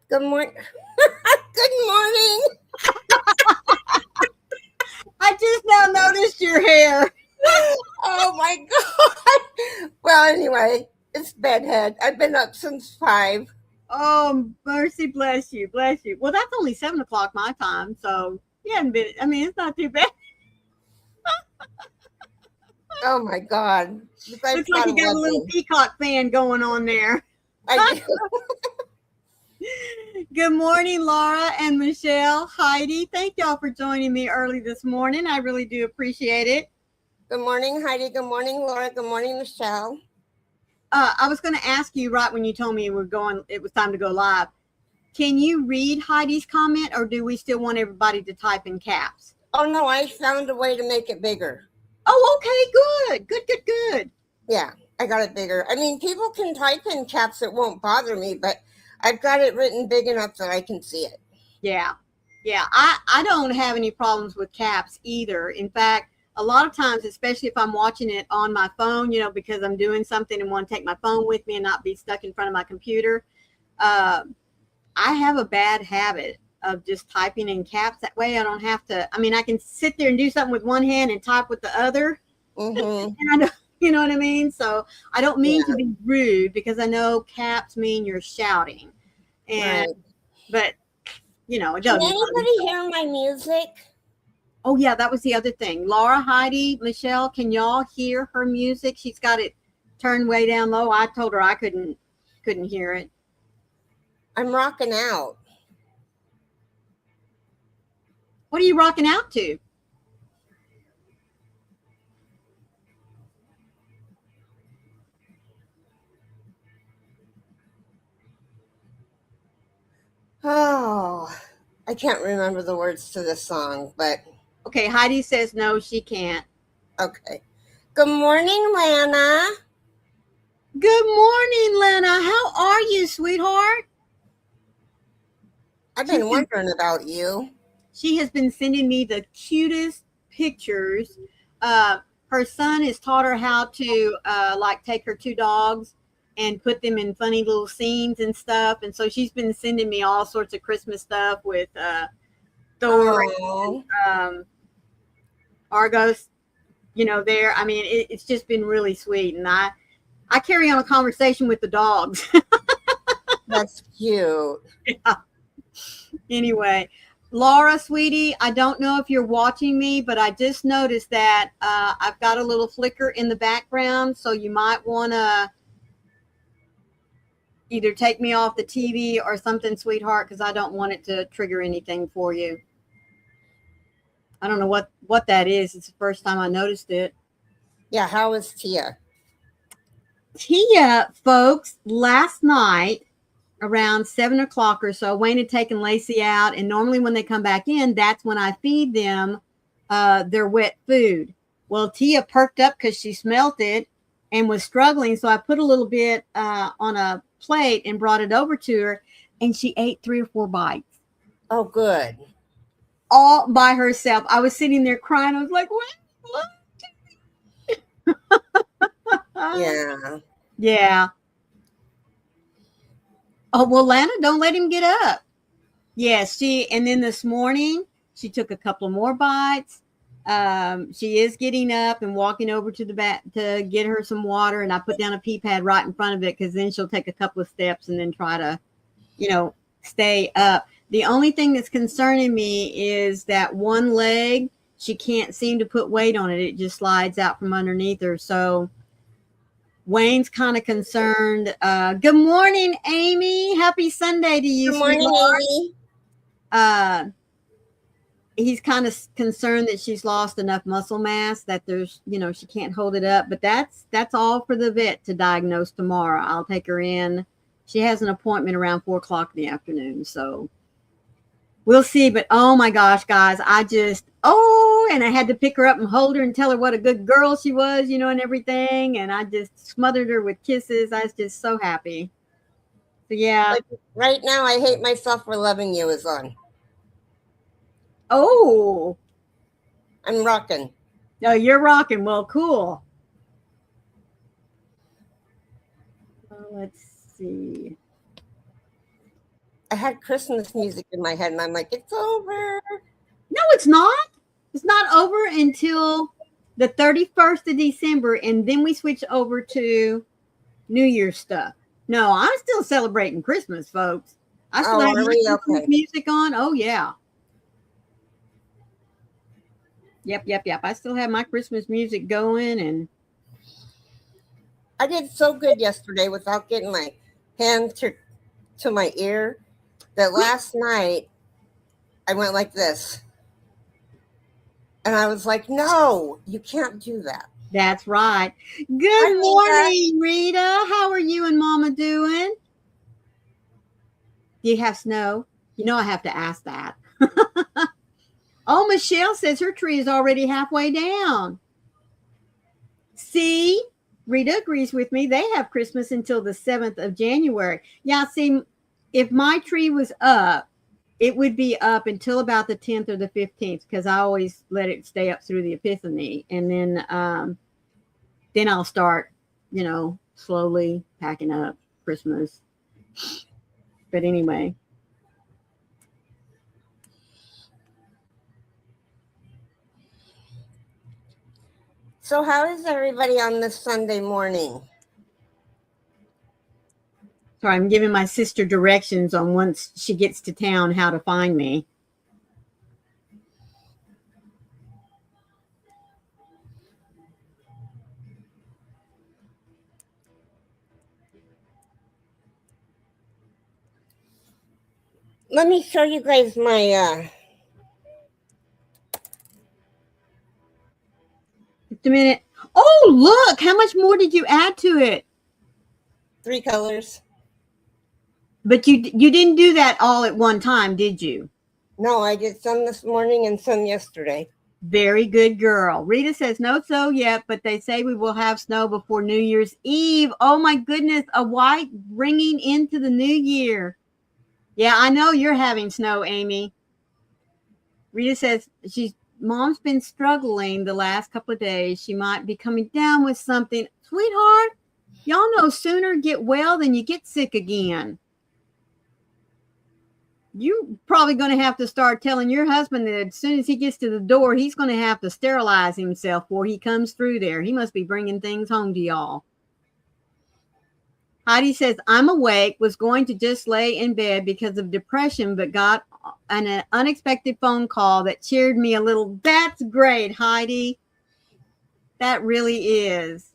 Good morning. Good morning. I just now noticed your hair. Oh my God. Well, anyway, it's bedhead. I've been up since 5. Oh, mercy, bless you, bless you. Well, that's only 7 o'clock my time, so you haven't been. I mean, it's not too bad. Oh my God. Besides Looks like about you got a little 11. peacock fan going on there. I do. Good morning, Laura and Michelle, Heidi. Thank y'all for joining me early this morning. I really do appreciate it. Good morning, Heidi. Good morning, Laura. Good morning, Michelle. I was going to ask you right when you told me it was time to go live. Can you read Heidi's comment, or do we still want everybody to type in caps? Oh no, I found a way to make it bigger. Oh, okay, good. Yeah, I got it bigger. I mean, people can type in caps, it won't bother me, but I've got it written big enough that I can see it. Yeah. I don't have any problems with caps either. In fact, a lot of times, especially if I'm watching it on my phone, because I'm doing something and want to take my phone with me and not be stuck in front of my computer, I have a bad habit of just typing in caps. That way I don't have to, I mean, I can sit there and do something with one hand and type with the other. Mm-hmm. And I don't, you know what I mean? So I don't mean Yeah. to be rude, because I know caps mean you're shouting. And, Right. but, it Can doesn't bother me. anybody hear my music? Oh yeah, that was the other thing. Laura, Heidi, Michelle, can y'all hear her music? She's got it turned way down low. I told her I couldn't hear it. I'm rocking out. What are you rocking out to? Oh, I can't remember the words to this song, but Okay, Heidi says no, she can't. okay. Good morning, Lana. Good morning, Lena. How are you, sweetheart? I've been wondering about you. She has been sending me the cutest pictures. Her son has taught her how to like take her two dogs and put them in funny little scenes and stuff. And so she's been sending me all sorts of Christmas stuff with Thor Oh, and Argos, there. I mean, it's just been really sweet. And I carry on a conversation with the dogs. that's cute. Yeah. Anyway, Laura, sweetie, I don't know if you're watching me, but I just noticed that I've got a little flicker in the background, so you might want to either take me off the TV or something, sweetheart, because I don't want it to trigger anything for you. I don't know what that is. It's the first time I noticed it. Yeah, how is Tia? Tia, folks, last night around 7 o'clock or so, Wayne had taken Lacey out, and normally when they come back in, that's when I feed them their wet food. Well, Tia perked up because she smelt it and was struggling, so I put a little bit on a plate and brought it over to her, and she ate 3 or 4 bites Oh, good. all by herself. I was sitting there crying. I was like, what? Yeah. Yeah. Oh, well, Lana, don't let him get up. Yes, and then this morning she took a couple more bites. She is getting up and walking over to the back to get her some water, and I put down a pee pad right in front of it, because then she'll take a couple of steps and then try to, stay up. The only thing that's concerning me is that one leg, she can't seem to put weight on it. It just slides out from underneath her. So Wayne's kind of concerned. Good morning, Amy. Happy Sunday to you, Good morning, sweetheart. Amy. He's kind of concerned that she's lost enough muscle mass that there's, she can't hold it up. But that's all for the vet to diagnose tomorrow. I'll take her in. She has an appointment around 4 o'clock in the afternoon. So we'll see. But oh my gosh, guys, and I had to pick her up and hold her and tell her what a good girl she was, and everything. And I just smothered her with kisses. I was just so happy. So yeah. Like, right now, I Hate Myself for Loving You is on. Oh. I'm rocking. No, you're rocking. Well, cool. Let's see. I had Christmas music in my head, and I'm like, it's over. No, it's not. It's not over until the 31st of December, and then we switch over to New Year's stuff. No, I'm still celebrating Christmas, folks. I still Oh, have are my we? Christmas Okay. music on. Oh, yeah. Yep. I still have my Christmas music going, and I did so good yesterday without getting my hand to my ear that last night I went like this. And I was like, no, you can't do that. that's right. Hi, Good Rita. morning, Rita. How are you and Mama doing? Do you have snow? You know I have to ask that. Oh, Michelle says her tree is already halfway down. See, Rita agrees with me. They have Christmas until the 7th of January. Yeah, see, if my tree was up, it would be up until about the 10th or the 15th because I always let it stay up through the Epiphany. And then I'll start, slowly packing up Christmas. But anyway. So, how is everybody on this Sunday morning? Sorry, I'm giving my sister directions on once she gets to town how to find me. Let me show you guys my. Just a minute. Oh, look! How much more did you add to it? 3 colors. But you didn't do that all at one time, did you? No, I did some this morning and some yesterday. Very good girl. Rita says no snow yet, but they say we will have snow before New Year's Eve. Oh my goodness, a white ringing into the new year. Yeah, I know you're having snow, Amy. Rita says Mom's been struggling the last couple of days. She might be coming down with something. Sweetheart, y'all know sooner get well than you get sick again. You're probably going to have to start telling your husband that as soon as he gets to the door, he's going to have to sterilize himself before he comes through there. He must be bringing things home to y'all. Heidi says, I'm awake, was going to just lay in bed because of depression, but got an unexpected phone call that cheered me a little. That's great, Heidi. That really is.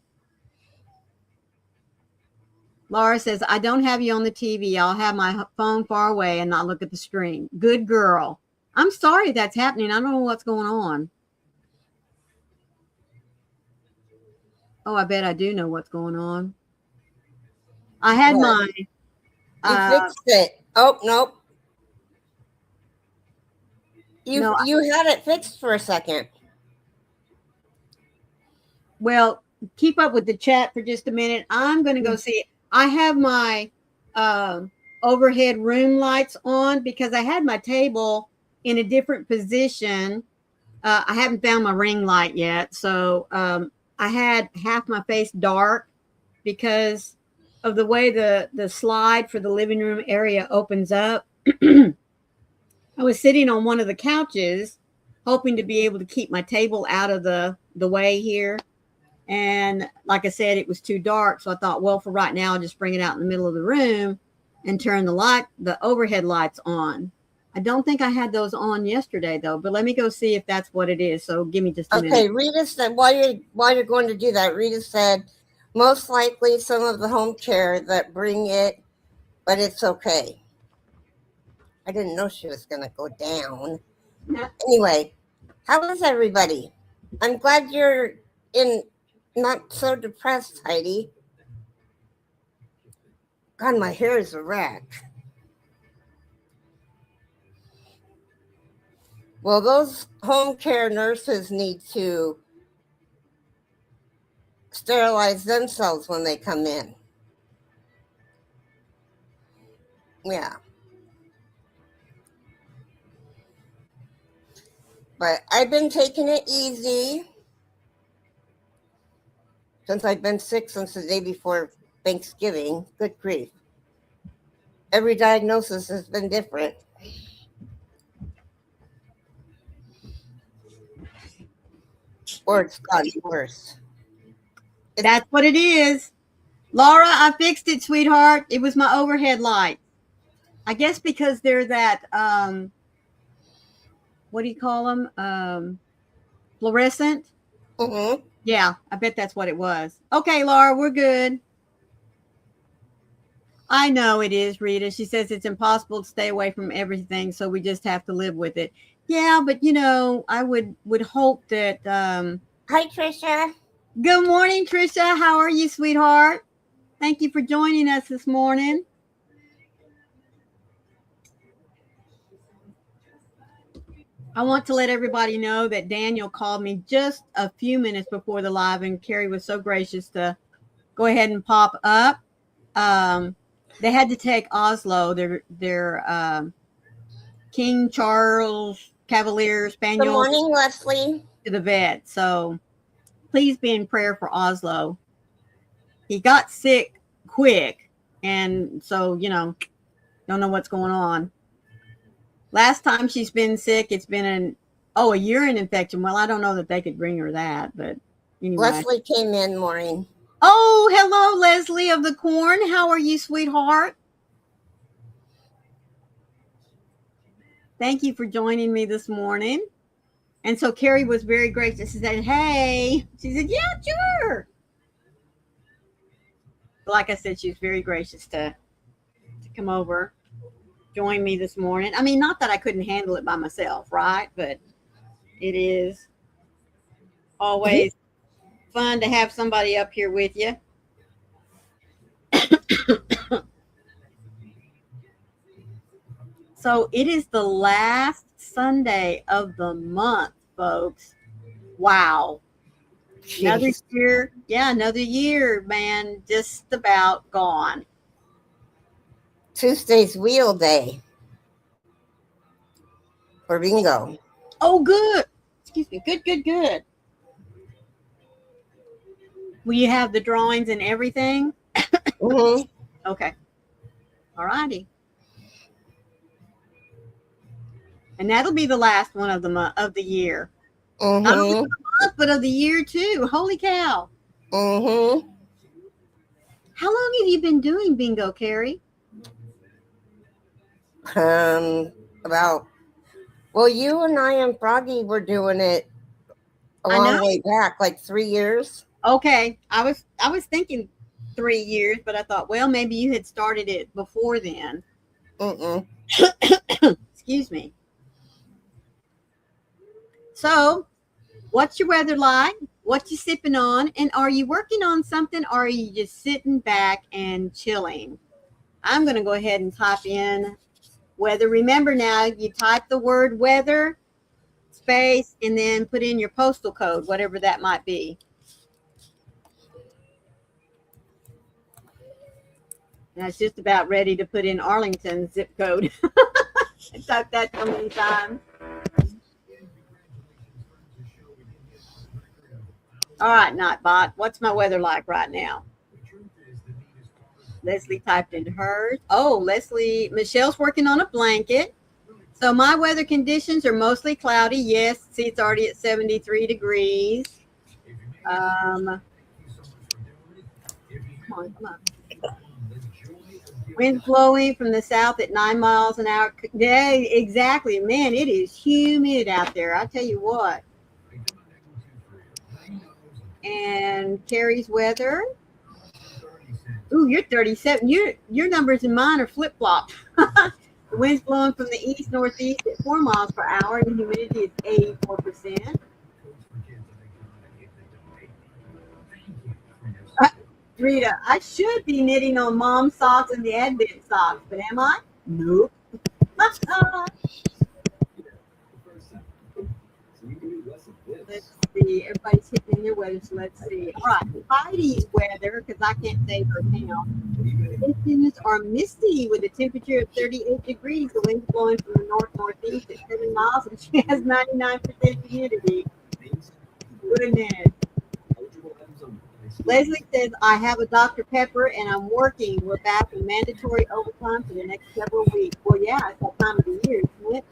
Laura says, I don't have you on the TV. I'll have my phone far away and not look at the screen. Good girl. I'm sorry that's happening. I don't know what's going on. Oh, I bet I do know what's going on. I had my... You fixed it. Oh, nope. You had it fixed for a second. Well, keep up with the chat for just a minute. I'm going to go see it. I have my overhead room lights on because I had my table in a different position. I haven't found my ring light yet. So I had half my face dark because of the way the slide for the living room area opens up. I was sitting on one of the couches hoping to be able to keep my table out of the way here. And like I said, it was too dark. So I thought, well, for right now, I'll just bring it out in the middle of the room and turn the overhead lights on. I don't think I had those on yesterday, though. But let me go see if that's what it is. So give me just a minute. Okay, Rita said, while you're going to do that, Rita said, most likely some of the home care that bring it, but it's okay. I didn't know she was going to go down. Yeah. Anyway, how is everybody? I'm glad you're not so depressed, Heidi. God, my hair is a wreck. Well, those home care nurses need to sterilize themselves when they come in. Yeah. But I've been taking it easy since I've been sick since the day before Thanksgiving. Good grief. every diagnosis has been different. Or it's gotten worse. That's what it is. Laura, I fixed it, sweetheart. It was my overhead light. I guess because they're that, what do you call them? Fluorescent. Mm-hmm. Yeah, I bet that's what it was. Okay, Laura, we're good. I know it is, Rita. She says it's impossible to stay away from everything, so we just have to live with it. Yeah, but I would hope that. Hi, Trisha. Good morning, Trisha. How are you, sweetheart? Thank you for joining us this morning. I want to let everybody know that Daniel called me just a few minutes before the live, and Carrie was so gracious to go ahead and pop up. They had to take Oslo, their King Charles Cavalier Spaniel. Good morning, Leslie. To the vet. So please be in prayer for Oslo. He got sick quick, and so don't know what's going on. Last time she's been sick, it's been a urine infection. Well, I don't know that they could bring her that, but anyway. Leslie came in, Maureen. Oh, hello, Leslie of the Corn. How are you, sweetheart? Thank you for joining me this morning. And so Carrie was very gracious. She said, hey. She said, yeah, sure. Like I said, she was very gracious to come over, join me this morning. I mean, not that I couldn't handle it by myself, right? But it is always fun to have somebody up here with you. So it is the last Sunday of the month, folks. Wow. Jeez. Another year. Yeah, another year, man. Just about gone. Tuesday's wheel day for bingo. Oh, good. Excuse me. Good. Will you have the drawings and everything? Mm-hmm. Okay. All righty. And that'll be the last one of the year. Mm-hmm. Not only of the month, but of the year too. Holy cow. Mm-hmm. How long have you been doing bingo, Carrie? You and I and Froggy were doing it a long way back, like 3 years. Okay. I was thinking 3 years, but I thought, well, maybe you had started it before then. Mm-mm. Excuse me. So, what's your weather like? What you sipping on? And are you working on something, or are you just sitting back and chilling? I'm going to go ahead and type in weather. Remember now, you type the word weather, space, and then put in your postal code, whatever that might be. And I was just about ready to put in Arlington's zip code. I typed that so many times. All right, Nightbot, what's my weather like right now? Leslie typed in hers. Oh, Michelle's working on a blanket. So my weather conditions are mostly cloudy. Yes, see, it's already at 73 degrees. Come on. Wind blowing from the south at 9 miles an hour. Yeah, exactly. Man, it is humid out there. I tell you what. And Carrie's weather. Ooh, you're 37. Your numbers and mine are flip-flop. The wind's blowing from the east-northeast at 4 miles per hour, and the humidity is 84%. Rita, I should be knitting on mom's socks and the Advent socks, but am I? Nope. Let's see. Everybody's hitting their weather, so let's see. All right. Heidi's weather, because I can't say her now. Conditions are misty with a temperature of 38 degrees. The wind's blowing from the north-northeast at 7 miles, and she has 99% humidity. Goodness. Leslie says, I have a Dr. Pepper and I'm working. We're back in mandatory overtime for the next several weeks. Well, yeah, it's that time of the year, isn't it?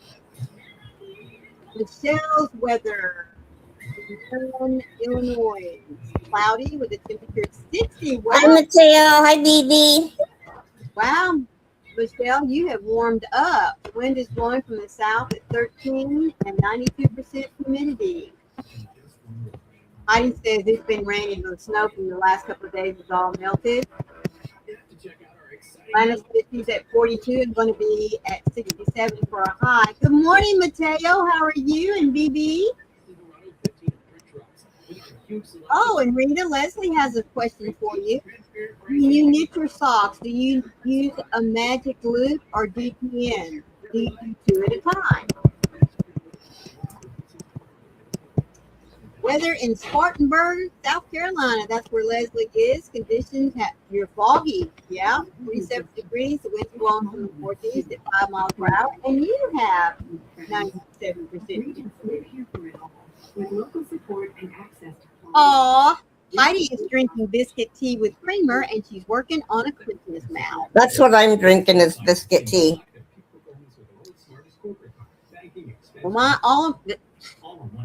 Michelle's weather in Illinois. Cloudy with a temperature of 60. Wow. Hi, Mateo. Hi, Bibi. Wow. Michelle, you have warmed up. The wind is blowing from the south at 13 and 92% humidity. Heidi says it's been raining and the snow from the last couple of days is all melted. Minus 50s at 42 and going to be at 67 for a high. Good morning, Mateo. How are you and BB? Oh, and Rita, Leslie has a question for you. When you knit your socks, do you use a magic loop or DPN? Do you do 2 at a time? Weather in Spartanburg, South Carolina. That's where Leslie is. Conditions, you're foggy. Yeah, 47 degrees. The wind's blowing from the northeast at 5 miles per hour. And you have 97%. Aw, Heidi is drinking biscuit tea with creamer, and she's working on a Christmas mouse. That's what I'm drinking is biscuit tea. Well,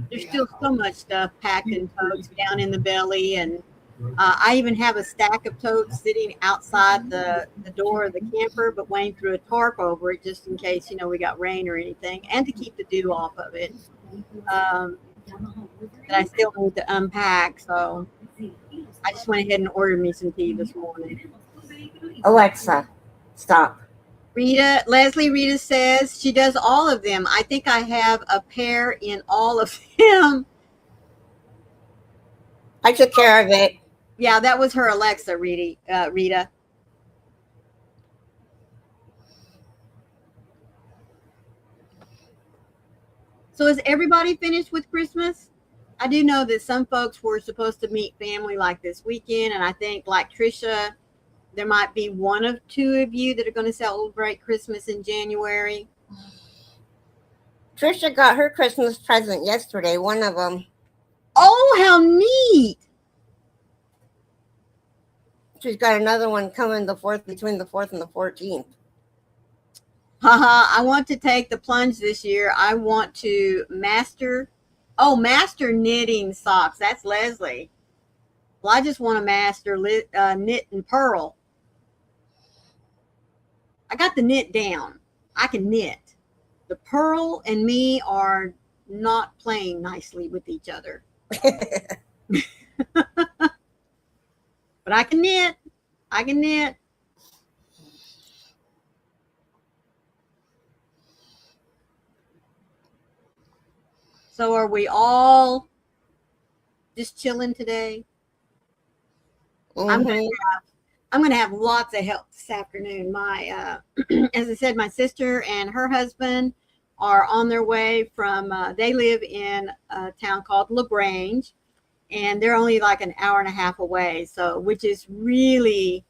there's still so much stuff packed in totes down in the belly, and I even have a stack of totes sitting outside the door of the camper, but Wayne threw a tarp over it just in case, we got rain or anything, and to keep the dew off of it. That I still need to unpack, so I just went ahead and ordered me some tea this morning. Alexa, stop. Rita says she does all of them. I think I have a pair in all of them. I took care of it. Yeah, that was her Alexa, Rita. So is everybody finished with Christmas? I do know that some folks were supposed to meet family like this weekend, and I think like Trisha, there might be 1 of 2 of you that are going to celebrate Christmas in January. Trisha got her Christmas present yesterday, one of them. Oh, how neat. She's got another one coming between the 4th and the 14th. I want to take the plunge this year. I want to master knitting socks. That's Leslie. Well, I just want to master knit and purl. I got the knit down. I can knit. The purl and me are not playing nicely with each other. But I can knit. So are we all just chilling today? Mm-hmm. I'm going to have lots of help this afternoon. My, as I said, my sister and her husband are on their way from, they live in a town called LaGrange, and they're only like an hour and a half away. So, which is really,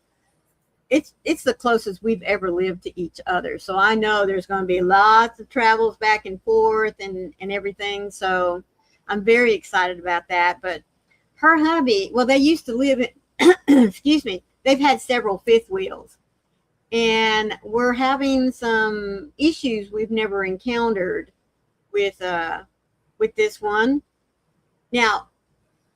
it's the closest we've ever lived to each other. So I know there's going to be lots of travels back and forth and everything. So I'm very excited about that. But her hubby, well, they used to live in, excuse me, they've had several fifth wheels, and we're having some issues we've never encountered with this one. Now,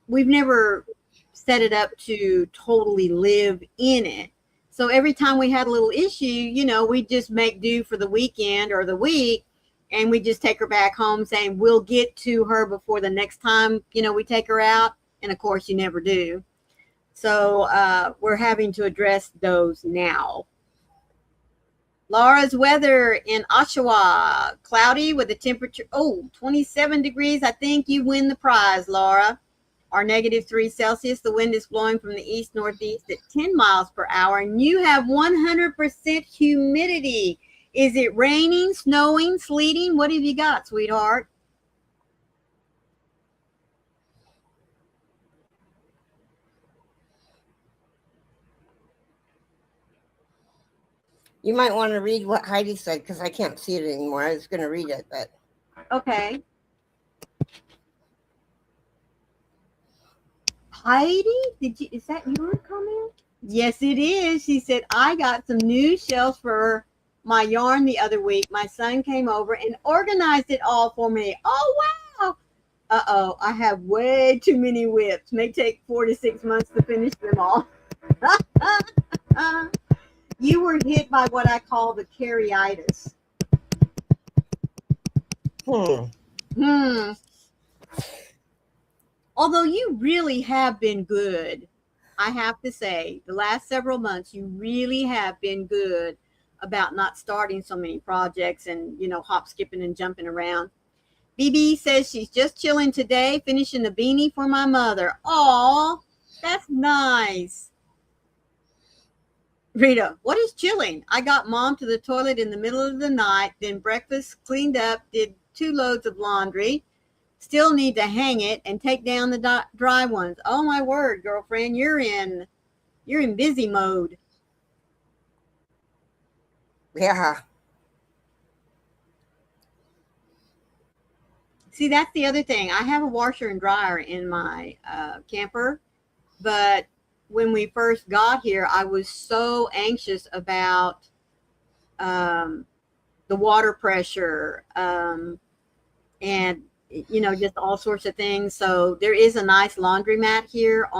we've never set it up to totally live in it. So every time we had a little issue, we just make do for the weekend or the week, and we just take her back home saying we'll get to her before the next time, we take her out. And of course, you never do. So we're having to address those now. Laura's weather in Oshawa, cloudy with a temperature, 27 degrees. I think you win the prize, Laura. Or -3 Celsius. The wind is blowing from the east-northeast at 10 miles per hour. And you have 100% humidity. Is it raining, snowing, sleeting? What have you got, sweetheart? You might want to read what Heidi said because I can't see it anymore. I was going to read it, but. Okay. Heidi, is that your comment? Yes, it is. She said, I got some new shells for my yarn the other week. My son came over and organized it all for me. Oh, wow. Uh-oh, I have way too many whips. May take 4 to 6 months to finish them all. You were hit by what I call the carryitis. Although you really have been good, I have to say, the last several months, you really have been good about not starting so many projects and, hop, skipping, and jumping around. BB says she's just chilling today, finishing the beanie for my mother. Aw, that's nice. Rita, what is chilling? I got mom to the toilet in the middle of the night, then breakfast, cleaned up, did 2 loads of laundry. Still need to hang it and take down the dry ones. Oh my word, girlfriend, you're in busy mode. Yeah. See, that's the other thing. I have a washer and dryer in my camper, but when we first got here, I was so anxious about the water pressure and just all sorts of things. So there is a nice laundromat here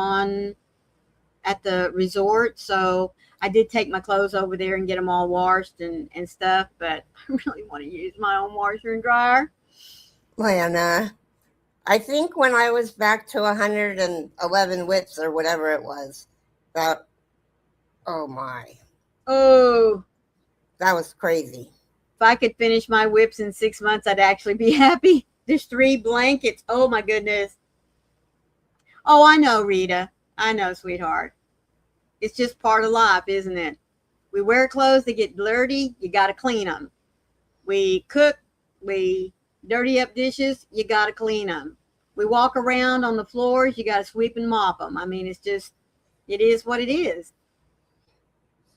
at the resort. So I did take my clothes over there and get them all washed and stuff, but I really want to use my own washer and dryer. Lana, I think when I was back to 111 whips or whatever it was, oh my. Oh. That was crazy. If I could finish my whips in 6 months, I'd actually be happy. There's 3 blankets. Oh my goodness. Oh, I know, Rita. I know, sweetheart. It's just part of life, isn't it? We wear clothes that get dirty. You got to clean them. We cook. We dirty up dishes. You got to clean them. We walk around on the floors. You got to sweep and mop them. I mean, it is what it is.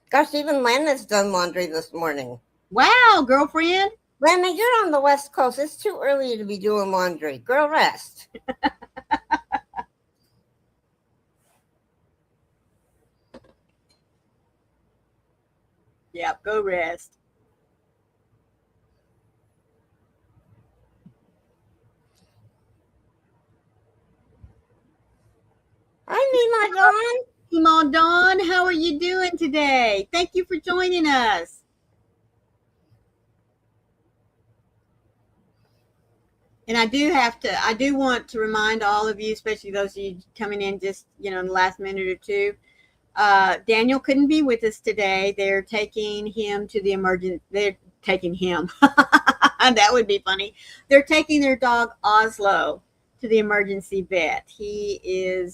Gosh, even Lena's done laundry this morning. Wow, girlfriend. Lena, you're on the West Coast. It's too early to be doing laundry. Girl, rest. Yep, go rest. Hi, Mima Dawn. Mima Dawn, how are you doing today? Thank you for joining us. And I do want to remind all of you, especially those of you coming in just, in the last minute or two, Daniel couldn't be with us today. They're taking him to the they're taking him. That would be funny. They're taking their dog Oslo to the emergency vet. He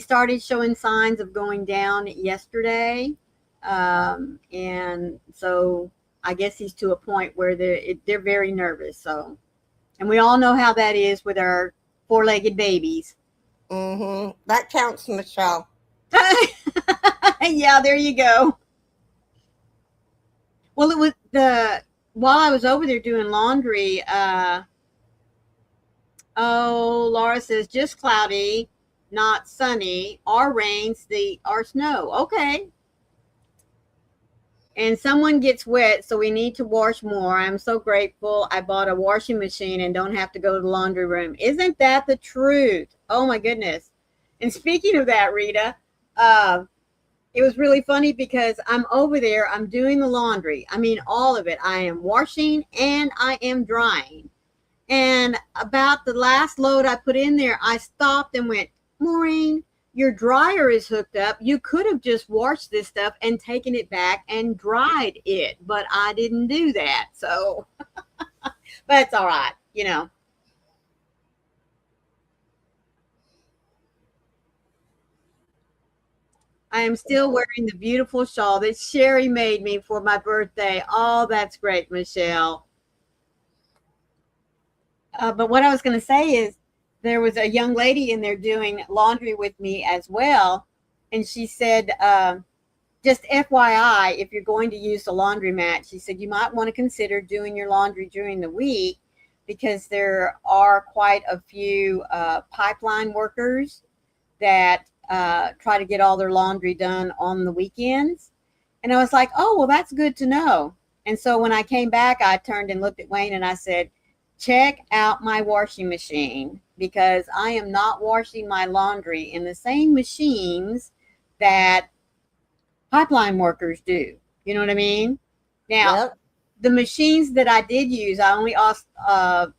started showing signs of going down yesterday. And so I guess he's to a point where they're very nervous. So, and we all know how that is with our 4-legged babies. Mm-hmm. That counts, Michelle. Yeah, there you go. Well, it was while I was over there doing laundry, Laura says just cloudy, not sunny, or rains, or snow. Okay. And someone gets wet, so we need to wash more. I'm so grateful I bought a washing machine and don't have to go to the laundry room. Isn't that the truth? Oh my goodness. And speaking of that, Rita, it was really funny because I'm over there, I'm doing the laundry. I mean, all of it. I am washing and I am drying. And about the last load I put in there, I stopped and went, Maureen, your dryer is hooked up. You could have just washed this stuff and taken it back and dried it, but I didn't do that. So, but it's all right, I am still wearing the beautiful shawl that Sherry made me for my birthday. Oh, that's great, Michelle. But what I was going to say is there was a young lady in there doing laundry with me as well. And she said, just FYI, if you're going to use the laundromat, she said, you might want to consider doing your laundry during the week because there are quite a few pipeline workers that try to get all their laundry done on the weekends. And I was like, oh, well, that's good to know. And so when I came back, I turned and looked at Wayne and I said, check out my washing machine, because I am not washing my laundry in the same machines that pipeline workers do. You know what I mean? Now, Yep. the machines that I did use, I only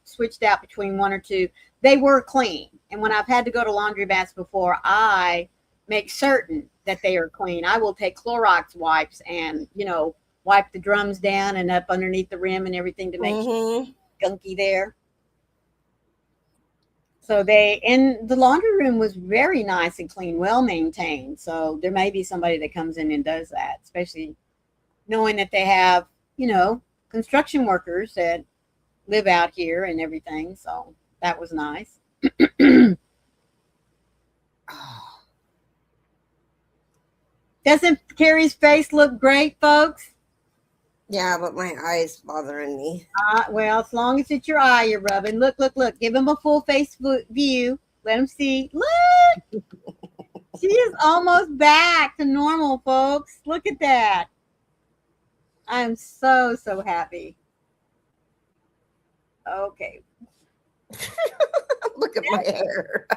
switched out between one or two. They were clean. And when I've had to go to laundry baths before, I make certain that they are clean. I will take Clorox wipes and, wipe the drums down and up underneath the rim and everything to make sure it's gunky there. So and the laundry room was very nice and clean, well maintained. So there may be somebody that comes in and does that, especially knowing that they have, construction workers that live out here and everything. So that was nice. Doesn't Carrie's face look great, folks? Yeah, but my eye's bothering me. Well, as long as it's your eye you're rubbing. Look. Give him a full face view. Let him see. Look! She is almost back to normal, folks. Look at that. I'm so happy. Okay. Look at my hair.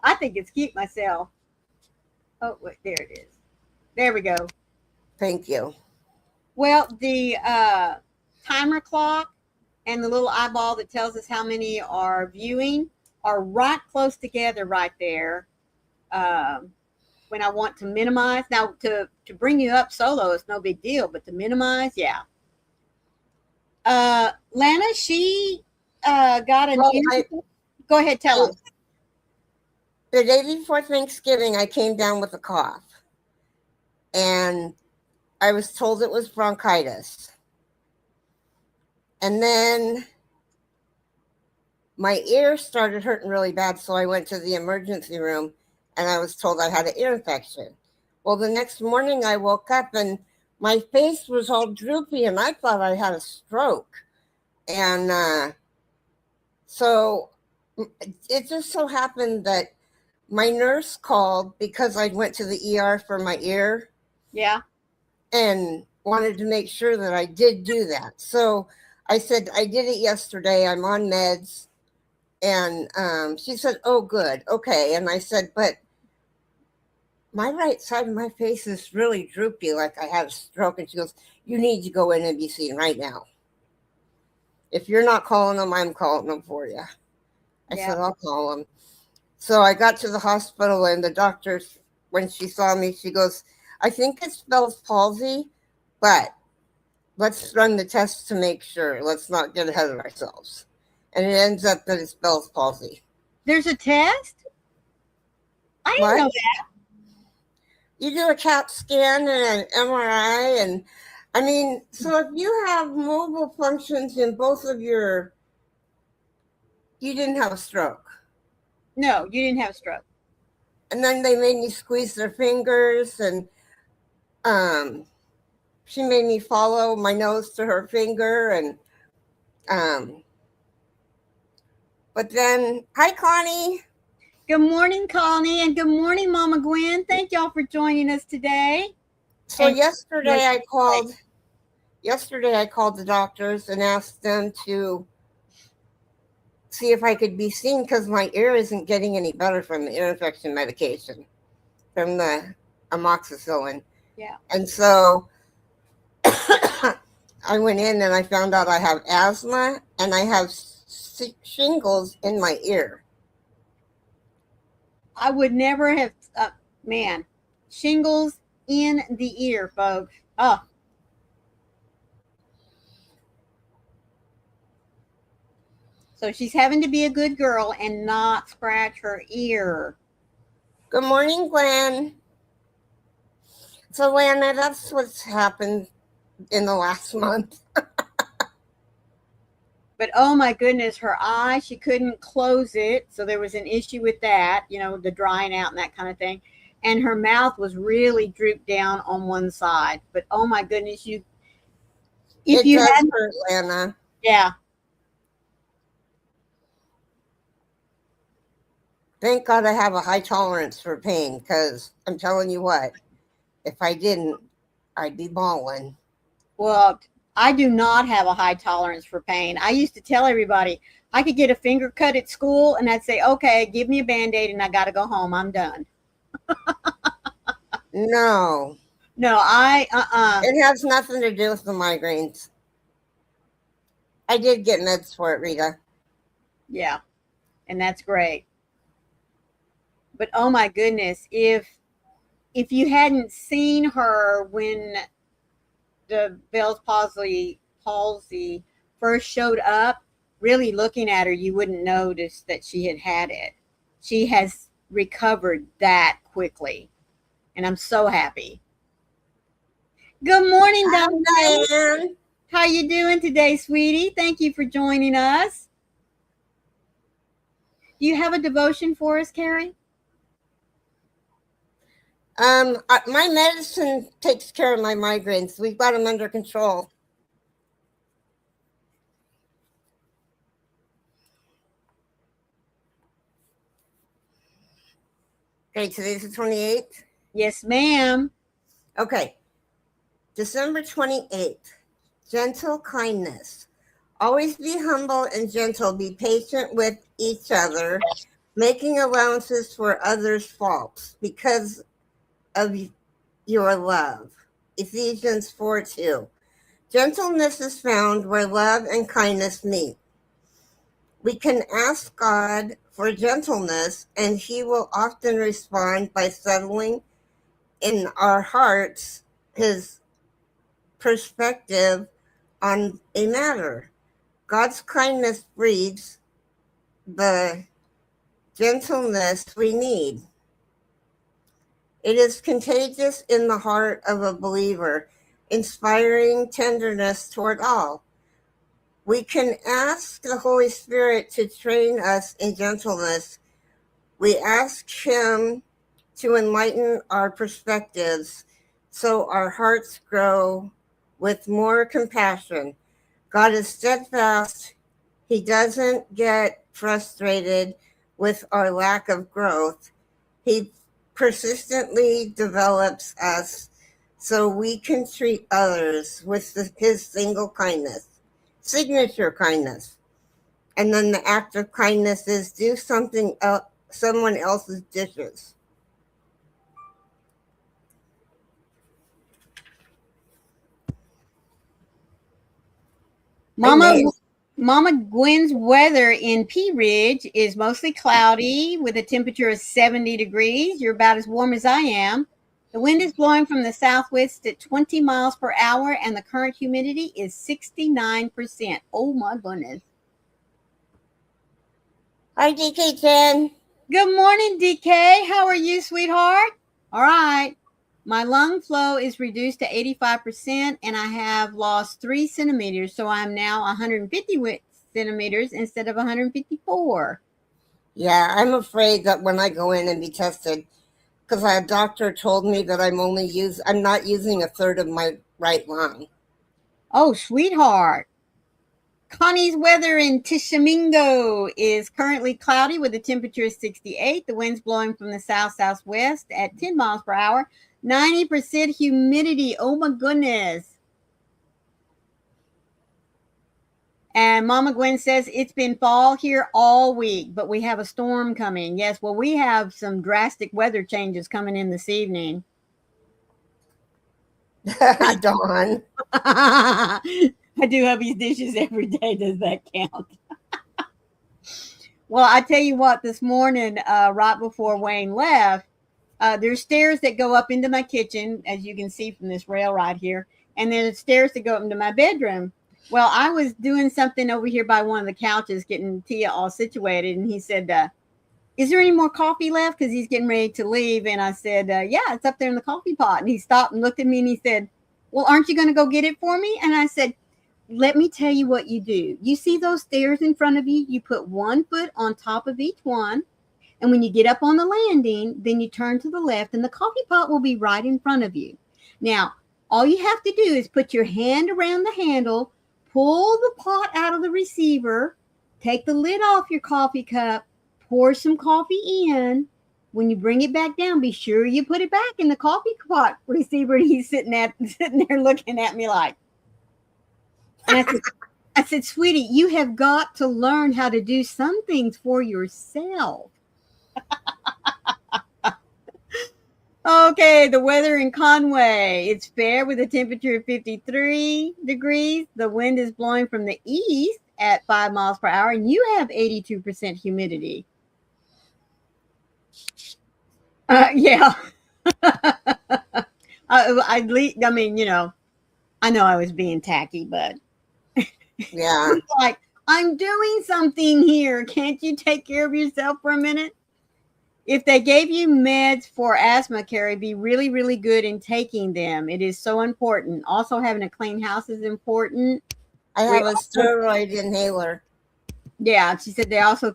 I think it's cute myself. Oh, wait, there it is. There we go. Thank you. Well, the timer clock and the little eyeball that tells us how many are viewing are right close together right there. When I want to minimize. Now, to bring you up solo, it's no big deal, but to minimize, yeah. Lana, she got an interview. Go ahead, tell us. The day before Thanksgiving, I came down with a cough. And I was told it was bronchitis. And then my ear started hurting really bad, so I went to the emergency room and I was told I had an ear infection. Well, the next morning I woke up and my face was all droopy and I thought I had a stroke. And so it just so happened that my nurse called because I went to the ER for my ear. Yeah. And wanted to make sure that I did do that. So I said, I did it yesterday. I'm on meds. And she said, oh, good. Okay. And I said, but my right side of my face is really droopy, like I had a stroke. And she goes, you need to go in and be seen right now. If you're not calling them, I'm calling them for you. I said, I'll call them. So I got to the hospital and the doctor, when she saw me, she goes, I think it's Bell's palsy, but let's run the test to make sure. Let's not get ahead of ourselves. And it ends up that it's Bell's palsy. There's a test? I didn't know that. You do a CAT scan and an MRI. And I mean, so if you have mobile functions in both of you didn't have a stroke. No, you didn't have a stroke. And then they made me squeeze their fingers and she made me follow my nose to her finger and but then hi Connie. Good morning, Connie, and good morning, Mama Gwen. Thank y'all for joining us today. So yesterday I called the doctors and asked them to see if I could be seen because my ear isn't getting any better from the ear infection medication, from the amoxicillin. Yeah. And so I went in and I found out I have asthma and I have shingles in my ear. I would never have, shingles in the ear, folks. Oh. So she's having to be a good girl and not scratch her ear. Good morning, Glenn. So, Lana, that's what's happened in the last month. But oh my goodness, her eye, she couldn't close it. So there was an issue with that, the drying out and that kind of thing. And her mouth was really drooped down on one side. But oh my goodness, it does hurt, Lana. Yeah. Thank God I have a high tolerance for pain, because I'm telling you what, if I didn't, I'd be bawling. Well, I do not have a high tolerance for pain. I used to tell everybody I could get a finger cut at school and I'd say, okay, give me a Band-Aid and I got to go home. I'm done. No, No, it has nothing to do with the migraines. I did get meds for it, Rita. Yeah, and that's great. But oh my goodness, if you hadn't seen her when the Bell's palsy first showed up, really looking at her, you wouldn't notice that she had it. She has recovered that quickly, and I'm so happy. Good morning, Donna. Diane. How you doing today, sweetie? Thank you for joining us. Do you have a devotion for us, Carrie? My medicine takes care of my migraines. We've got them under control. Okay, today's the 28th. Yes, ma'am. Okay, December 28th. Gentle kindness. Always be humble and gentle. Be patient with each other, making allowances for others' faults because of your love. Ephesians 4:2. Gentleness is found where love and kindness meet. We can ask God for gentleness, and He will often respond by settling in our hearts His perspective on a matter. God's kindness breeds the gentleness we need. It is contagious in the heart of a believer, inspiring tenderness toward all. We can ask the Holy Spirit to train us in gentleness. We ask Him to enlighten our perspectives so our hearts grow with more compassion. God is steadfast. He doesn't get frustrated with our lack of growth. He persistently develops us so we can treat others with His signature kindness. And then the act of kindness is do something else, someone else's dishes. Mama Gwen's weather in Pea Ridge is mostly cloudy with a temperature of 70 degrees. You're about as warm as I am. The wind is blowing from the southwest at 20 miles per hour, and the current humidity is 69%. Oh my goodness. Hi, DK Jen. Good morning, DK. How are you, sweetheart? All right. My lung flow is reduced to 85%, and I have lost 3 centimeters, so I'm now 150 centimeters instead of 154. Yeah, I'm afraid that when I go in and be tested, because a doctor told me that I'm not using a third of my right lung. Oh, sweetheart. Connie's weather in Tishomingo is currently cloudy with a temperature of 68. The wind's blowing from the south-southwest at 10 miles per hour. 90% humidity. Oh my goodness. And Mama Gwen says it's been fall here all week, but we have a storm coming. Yes, well, we have some drastic weather changes coming in this evening. Dawn. I do hubby's dishes every day. Does that count? Well, I tell you what, this morning, right before Wayne left, there's stairs that go up into my kitchen, as you can see from this rail right here, and there's stairs that go up into my bedroom. Well, I was doing something over here by one of the couches, getting Tia all situated, and he said, is there any more coffee left? Because he's getting ready to leave. And I said, yeah, it's up there in the coffee pot. And he stopped and looked at me and he said, well, aren't you going to go get it for me? And I said, let me tell you what you do. You see those stairs in front of you? You put one foot on top of each one. And when you get up on the landing, then you turn to the left and the coffee pot will be right in front of you. Now, all you have to do is put your hand around the handle, pull the pot out of the receiver, take the lid off your coffee cup, pour some coffee in. When you bring it back down, be sure you put it back in the coffee pot receiver. And he's sitting there looking at me like, and I said, sweetie, you have got to learn how to do some things for yourself. Okay, the weather in Conway. It's fair with a temperature of 53 degrees. The wind is blowing from the east at 5 miles per hour, and you have 82% humidity. Yeah. I mean, you know, I know I was being tacky, but Yeah. like, I'm doing something here. Can't you take care of yourself for a minute? If they gave you meds for asthma, Carrie, be really, really good in taking them. It is so important. Also, having a clean house is important. I have a steroid inhaler. Yeah, she said they also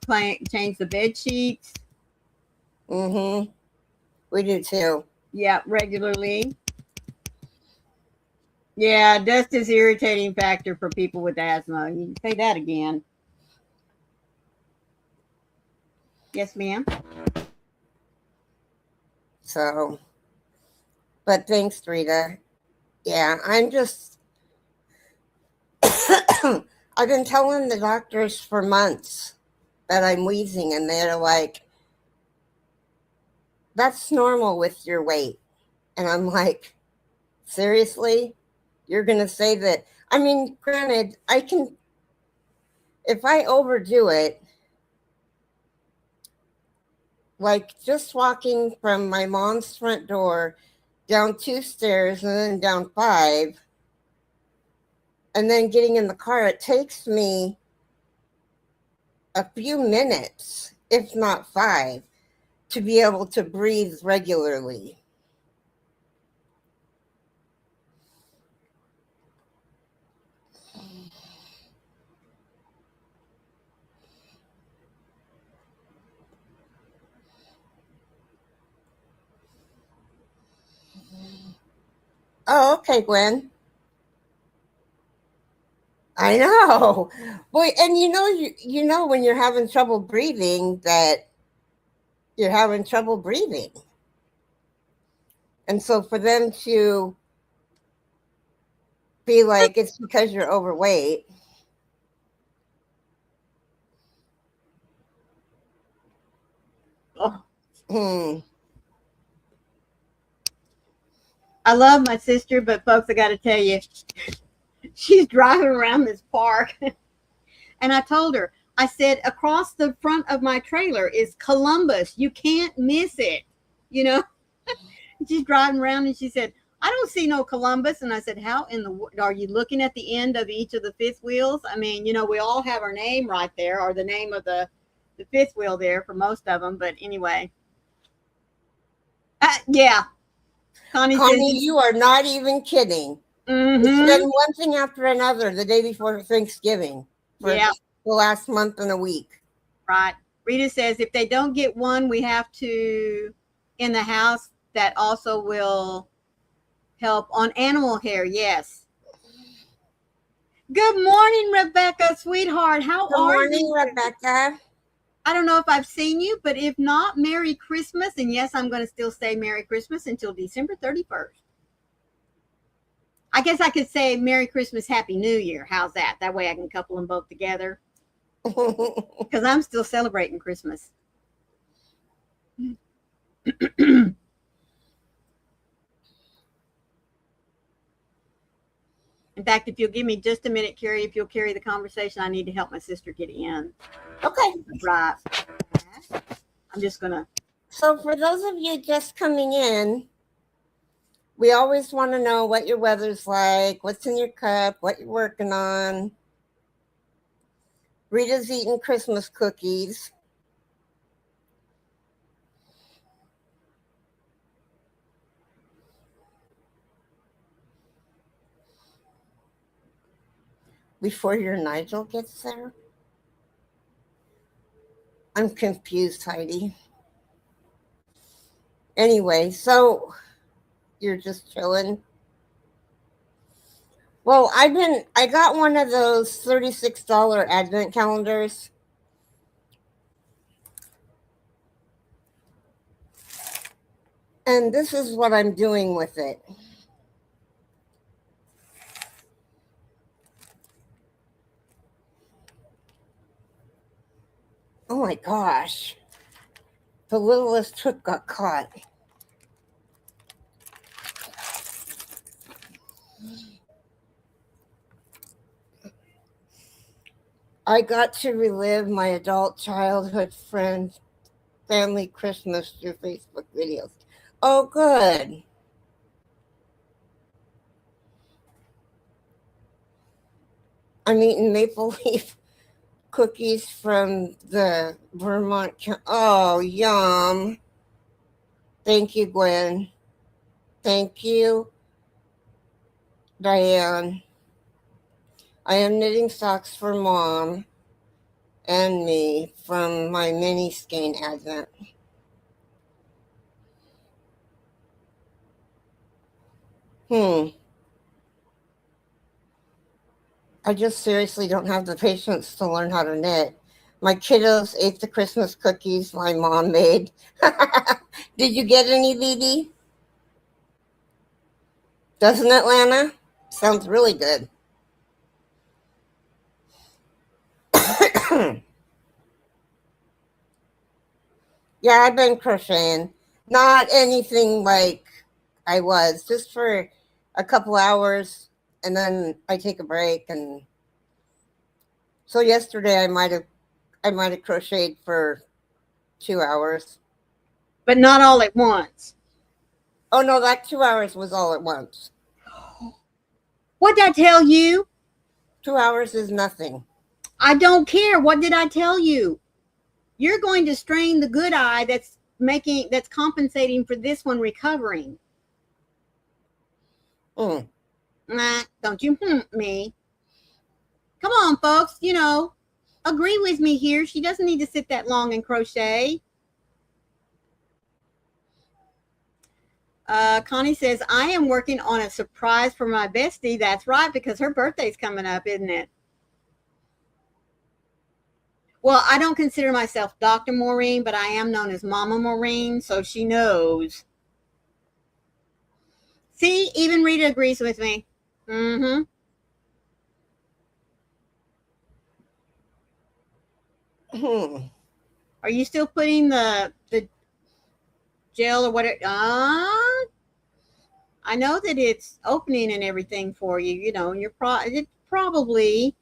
change the bed sheets. Mm-hmm. We do too. Yeah, regularly. Yeah, dust is irritating factor for people with asthma. You can say that again. Yes, ma'am. So, but thanks, Rita. Yeah, I'm just, I've been telling the doctors for months that I'm wheezing, and they're like, that's normal with your weight. And I'm like, seriously? You're going to say that? I mean, granted, I can, if I overdo it, like just walking from my mom's front door down 2 stairs and then down 5, and then getting in the car, it takes me a few minutes, if not 5, to be able to breathe regularly. Oh, okay, Gwen. I know. Boy, and you know when you're having trouble breathing that you're having trouble breathing. And so for them to be like it's because you're overweight. Oh. Hmm. I love my sister, but folks, I got to tell you, she's driving around this park. And I told her, I said, across the front of my trailer is Columbus. You can't miss it. You know, she's driving around and she said, I don't see no Columbus. And I said, how in the, are you looking at the end of each of the fifth wheels? I mean, you know, we all have our name right there, or the name of the fifth wheel there for most of them. But anyway. Yeah. Connie, you are not even kidding. Mm-hmm. It's been one thing after another the day before Thanksgiving for the last month and a week. Right. Rita says if they don't get one, we have to in the house. That also will help on animal hair. Yes. Good morning, Rebecca, sweetheart. How are you? Good morning, Rebecca. I don't know if I've seen you, but if not, Merry Christmas. And yes, I'm going to still say Merry Christmas until December 31st. I guess I could say Merry Christmas, Happy New Year. How's that? That way I can couple them both together. Because I'm still celebrating Christmas. In fact, if you'll give me just a minute, Carrie, if you'll carry the conversation, I need to help my sister get in. Okay. Right. I'm just going to. So for those of you just coming in, we always want to know what your weather's like, what's in your cup, what you're working on. Rita's eating Christmas cookies. Before your Nigel gets there? I'm confused, Heidi. Anyway, so you're just chilling. Well, I got one of those $36 advent calendars. And this is what I'm doing with it. Oh my gosh. The littlest hook got caught. I got to relive my adult childhood friends' family Christmas through Facebook videos. Oh, good. I'm eating maple leaf cookies from the Vermont. Oh, yum. Thank you, Gwen. Thank you, Diane. I am knitting socks for Mom and me from my mini skein advent. I just seriously don't have the patience to learn how to knit. My kiddos ate the Christmas cookies my mom made. Did you get any, Vivi? Doesn't it, Lana? Sounds really good. Yeah, I've been crocheting. Not anything like I was, just for a couple hours, and then I take a break. And so yesterday I might have crocheted for 2 hours. But not all at once. Oh no, that 2 hours was all at once. What did I tell you? 2 hours is nothing. I don't care. What did I tell you? You're going to strain the good eye that's compensating for this one recovering. Nah, don't you me. Come on, folks. Agree with me here. She doesn't need to sit that long and crochet. Connie says, I am working on a surprise for my bestie. That's right, because her birthday's coming up, isn't it? Well, I don't consider myself Dr. Maureen, but I am known as Mama Maureen, so she knows. See, even Rita agrees with me. Are you still putting the gel or whatever? I know that it's opening and everything for you. You're it's probably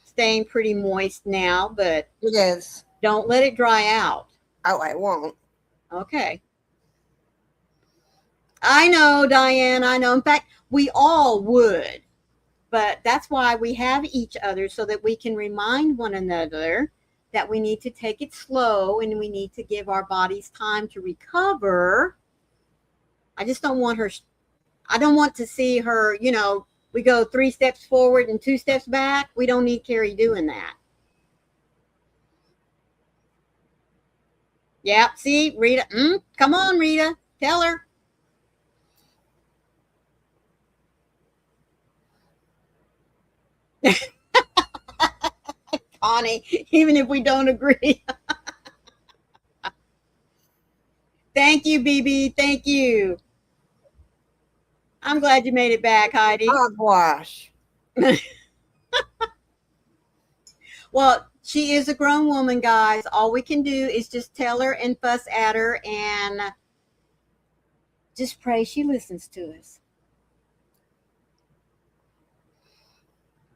staying pretty moist now, but it is. Don't let it dry out. Oh, I won't. Okay. I know, Diane. I know. In fact, we all would, but that's why we have each other, so that we can remind one another that we need to take it slow and we need to give our bodies time to recover. I just don't want her. I don't want to see her, we go 3 steps forward and 2 steps back. We don't need Carrie doing that. Yeah, see, Rita. Come on, Rita. Tell her. Connie, even if we don't agree. Thank you, BB. Thank you. I'm glad you made it back, Heidi. Hogwash. Well, she is a grown woman, guys. All we can do is just tell her and fuss at her and just pray she listens to us.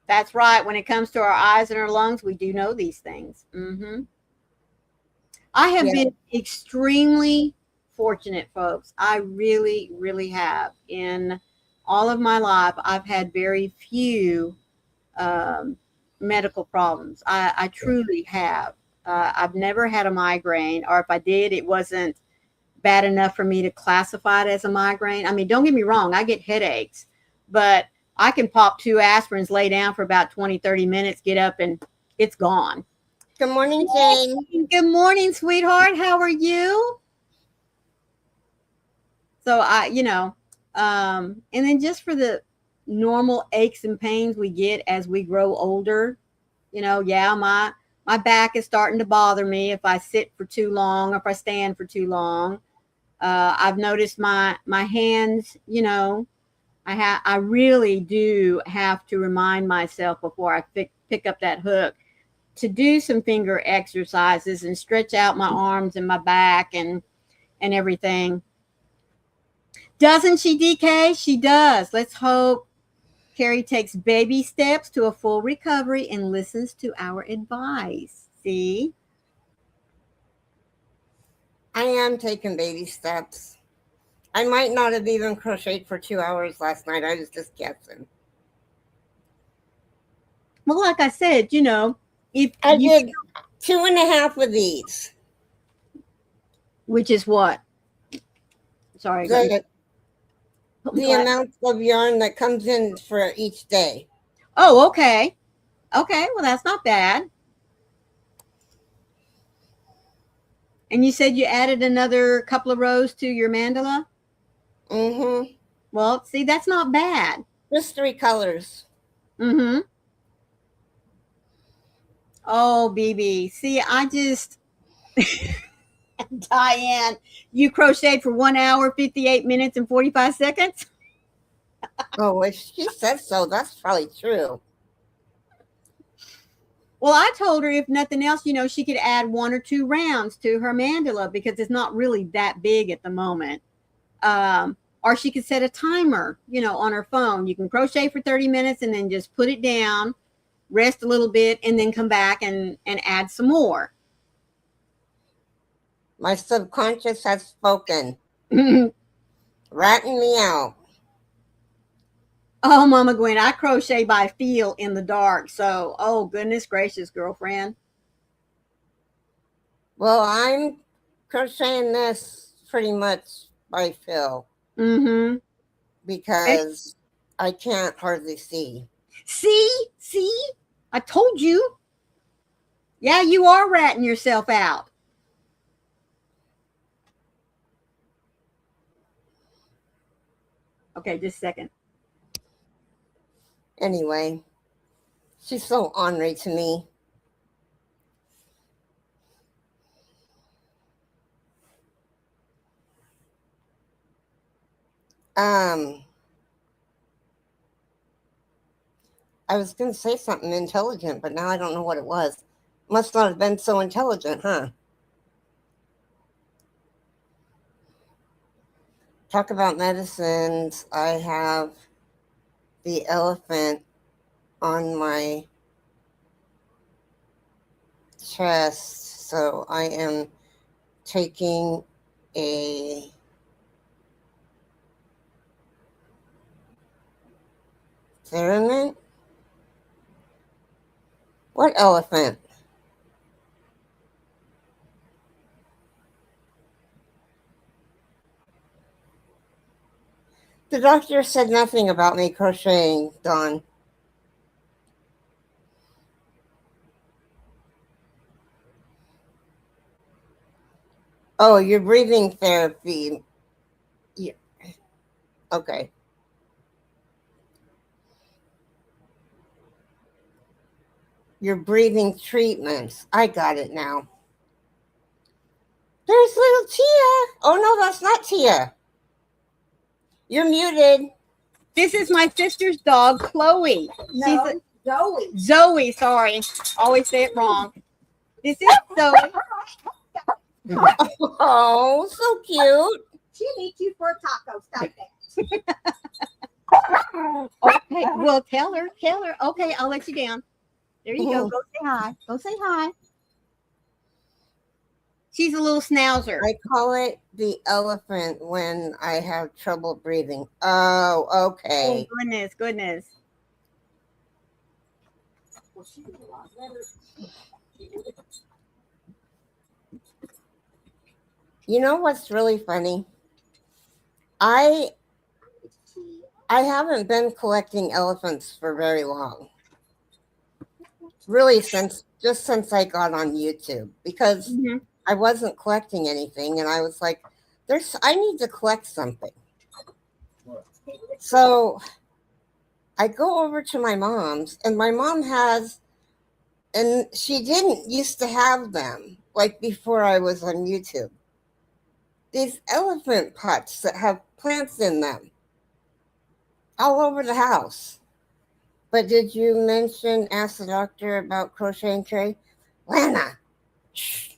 That's right. When it comes to our eyes and our lungs, we do know these things. I have been extremely fortunate, folks. I really, really have. In all of my life, I've had very few medical problems. I truly have. I've never had a migraine, or if I did, it wasn't bad enough for me to classify it as a migraine. I mean, don't get me wrong, I get headaches, but I can pop 2 aspirins, lay down for about 20, 30 minutes, get up, and it's gone. Good morning, Jane. Good morning, sweetheart. How are you? So and then just for the normal aches and pains we get as we grow older, my back is starting to bother me if I sit for too long, or if I stand for too long. I've noticed my hands, you know, I really do have to remind myself before I pick up that hook to do some finger exercises and stretch out my arms and my back and everything. Doesn't she, DK? She does. Let's hope Carrie takes baby steps to a full recovery and listens to our advice. See? I am taking baby steps. I might not have even crocheted for 2 hours last night. I was just guessing. Well, like I said, you know, if I you, did 2.5 of these. which is what? Sorry. The amount of yarn that comes in for each day. Oh, okay. Okay, well, that's not bad. And you said you added another couple of rows to your mandala? Mm-hmm. Well, see, that's not bad. Just 3 colors. Mm-hmm. Oh, BB. See, I just... Diane, you crocheted for 1 hour, 58 minutes, and 45 seconds? Oh, if she says so, that's probably true. Well, I told her if nothing else, you know, she could add 1 or 2 rounds to her mandala because it's not really that big at the moment. Or she could set a timer, you know, on her phone. You can crochet for 30 minutes and then just put it down, rest a little bit, and then come back and add some more. My subconscious has spoken. Ratting me out. Oh, Mama Gwen, I crochet by feel in the dark. So, oh, goodness gracious, girlfriend. Well, I'm crocheting this pretty much by feel. Mm-hmm. Because I can't hardly see. See? I told you. Yeah, you are ratting yourself out. Okay, just a second. Anyway, she's so ornery to me. I was going to say something intelligent, but now I don't know what it was. Must not have been so intelligent, huh? Talk about medicines. I have the elephant on my chest, so I am taking a Theremin? What elephant? The doctor said nothing about me crocheting, Dawn. Oh, your breathing therapy. Yeah. Okay. Your breathing treatments. I got it now. There's little Tia. Oh, no, that's not Tia. You're muted. This is my sister's dog, Chloe. No, Zoe. Zoe, sorry. Always say it wrong. This is Zoe. Oh, so cute. She'll eat you for a taco. Stop that. Okay, well, tell her. Okay, I'll let you down. There you go. Go say hi. Go say hi. She's a little schnauzer. I call it the elephant when I have trouble breathing. Oh, okay. Oh, goodness. You know what's really funny? I haven't been collecting elephants for very long. Really, since I got on YouTube, because I wasn't collecting anything, and I was like, I need to collect something. So I go over to my mom's, and my mom has, and she didn't used to have them, like before I was on YouTube. these elephant pots that have plants in them all over the house. But did you ask the doctor about crocheting tray? Lana, shh.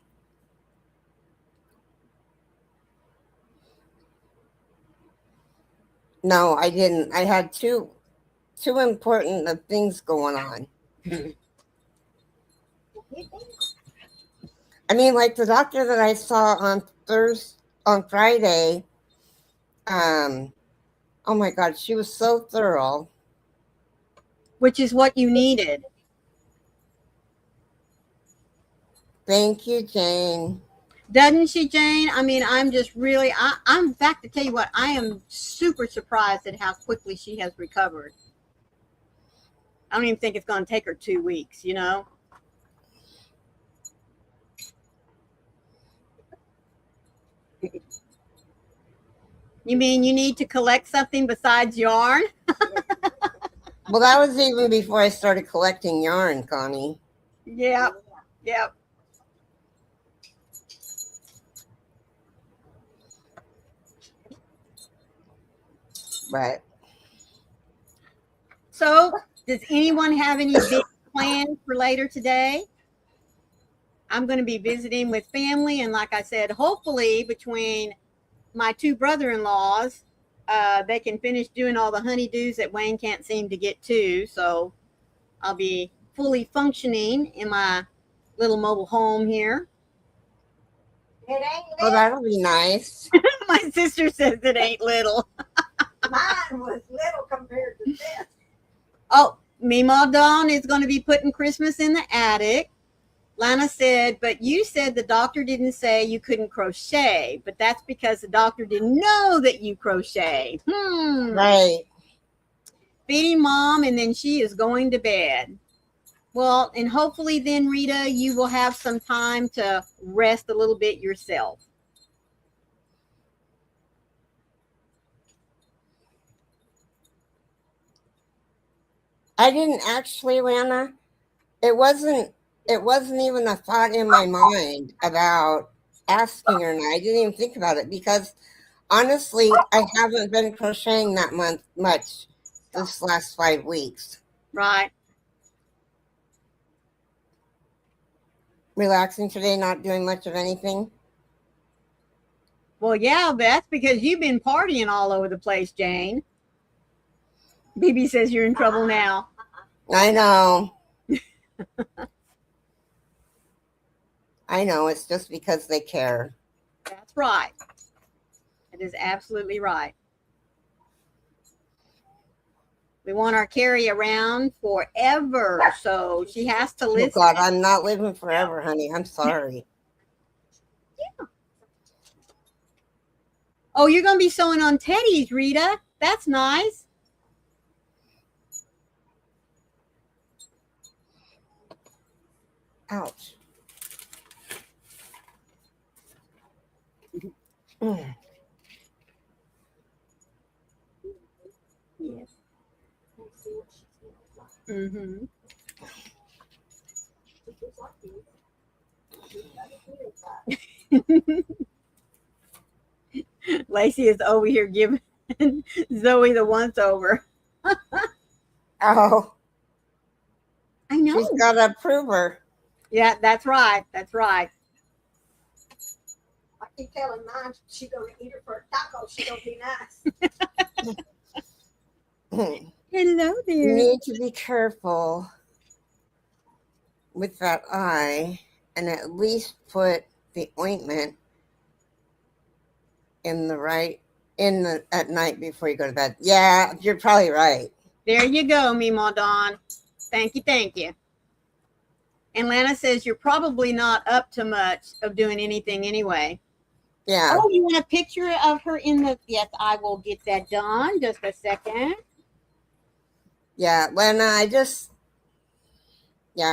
No, I didn't. I had too important of things going on. I mean, like the doctor that I saw on Friday. Oh my God, she was so thorough. Which is what you needed. Thank you, Jane. Doesn't she, Jane? I mean, I'm just really, I'm in fact, to tell you what, I am super surprised at how quickly she has recovered. I don't even think it's going to take her 2 weeks, you know? You mean you need to collect something besides yarn? Well, that was even before I started collecting yarn, Connie. Yep. Yep. Right. So, does anyone have any big plans for later today? I'm going to be visiting with family, and like I said, hopefully between my two brother-in-laws, they can finish doing all the honeydews that Wayne can't seem to get to. So I'll be fully functioning in my little mobile home here. It ain't Oh, little. that'll be nice. My sister says it ain't little. Mine was little compared to this. Oh, Meemaw Dawn is going to be putting Christmas in the attic. Lana said, but you said the doctor didn't say you couldn't crochet, but that's because the doctor didn't know that you crochet. Right. Feeding mom, and then she is going to bed. Well, and hopefully then, Rita, you will have some time to rest a little bit yourself. I didn't actually, Lana. It wasn't even a thought in my mind about asking her, and I didn't even think about it because honestly, I haven't been crocheting that much this last 5 weeks. Right. Relaxing today, not doing much of anything. Well, yeah, but that's because you've been partying all over the place, Jane. BB says you're in trouble now. I know. I know. It's just because they care. That's right. That is absolutely right. We want our Carrie around forever, so she has to listen. Oh God, I'm not living forever, honey. I'm sorry. Yeah. Oh, you're going to be sewing on Teddy's, Rita. That's nice. Ouch. Mm. Yes. Mm-hmm. Lacey is over here giving Zoe the once over. Oh. I know. She's got to prove her. Yeah, that's right. That's right. I keep telling mine she's gonna eat her for a taco. She's gonna be nice. Hello there. You need to be careful with that eye and at least put the ointment at night before you go to bed. Yeah, you're probably right. There you go, Meemaw Dawn. Thank you, thank you. And Lana says you're probably not up to much of doing anything anyway. Yeah. Oh, you want a picture of her in the... Yes, I will get that done. Just a second. Yeah, Lana, I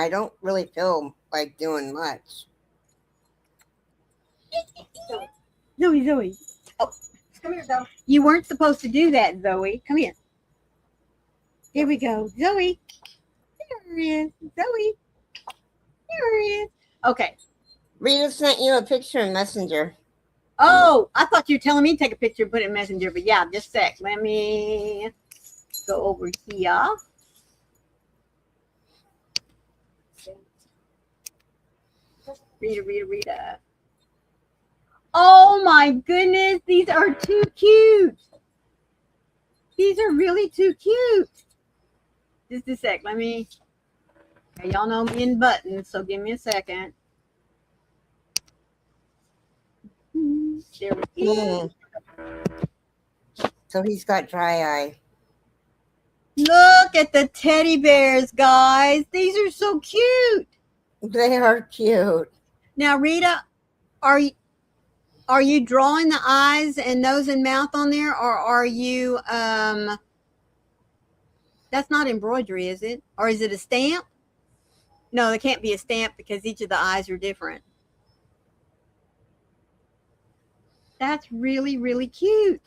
don't really feel like doing much. Zoe. Oh, come here, Zoe. You weren't supposed to do that, Zoe. Come here. Here we go. Zoe. There he is. Zoe. There he is. Okay. Rita sent you a picture in Messenger. Oh, I thought you were telling me to take a picture and put it in Messenger, but yeah, just a sec. Let me go over here. Rita. Oh my goodness, these are too cute. These are really too cute. Just a sec. Let me. Y'all know me in buttons, so give me a second. There we go. So he's got dry eye. Look at the teddy bears, guys. These are so cute. They are cute. Now, Rita, are you drawing the eyes and nose and mouth on there, or are you that's not embroidery, is it? Or is it a stamp? No, it can't be a stamp because each of the eyes are different. That's really, really cute.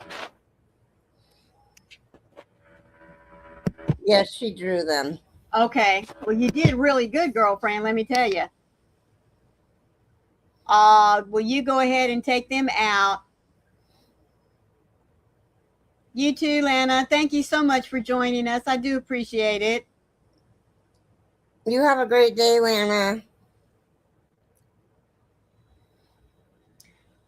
Yes, she drew them. Okay. Well, you did really good, girlfriend, let me tell you. Will you go ahead and take them out? You too, Lana. Thank you so much for joining us. I do appreciate it. You have a great day, Lana.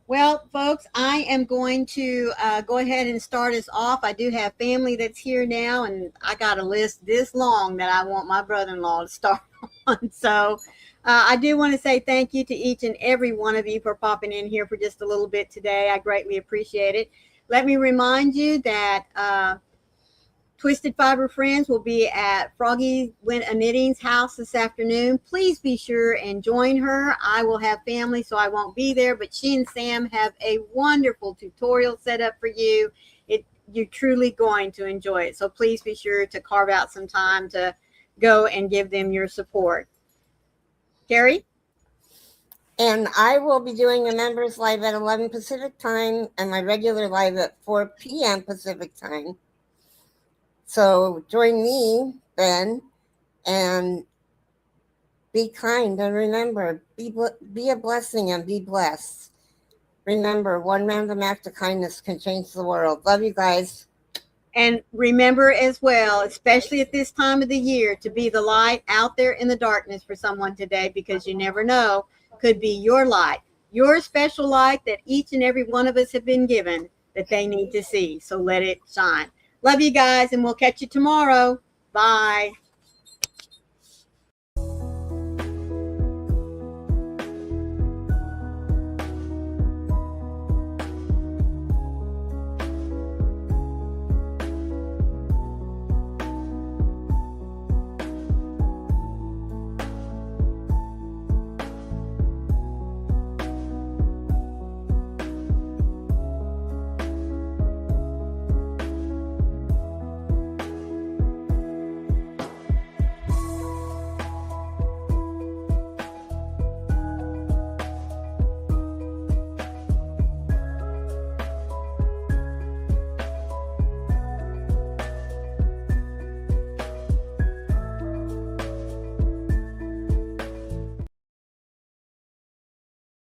Well, folks, I am going to go ahead and start us off. I do have family that's here now, and I got a list this long that I want my brother-in-law to start on. So I do want to say thank you to each and every one of you for popping in here for just a little bit today. I greatly appreciate it. Let me remind you that Twisted Fiber Friends will be at Froggy Went a Knitting's house this afternoon. Please be sure and join her. I will have family, so I won't be there, but she and Sam have a wonderful tutorial set up for you. You're truly going to enjoy it. So please be sure to carve out some time to go and give them your support. Carrie? And I will be doing a members live at 11 Pacific time and my regular live at 4 p.m. Pacific time. So join me then and be kind and remember, be a blessing and be blessed. Remember, one random act of kindness can change the world. Love you guys. And remember as well, especially at this time of the year, to be the light out there in the darkness for someone today, because you never know, could be your light, your special light that each and every one of us have been given that they need to see. So let it shine. Love you guys, and we'll catch you tomorrow. Bye.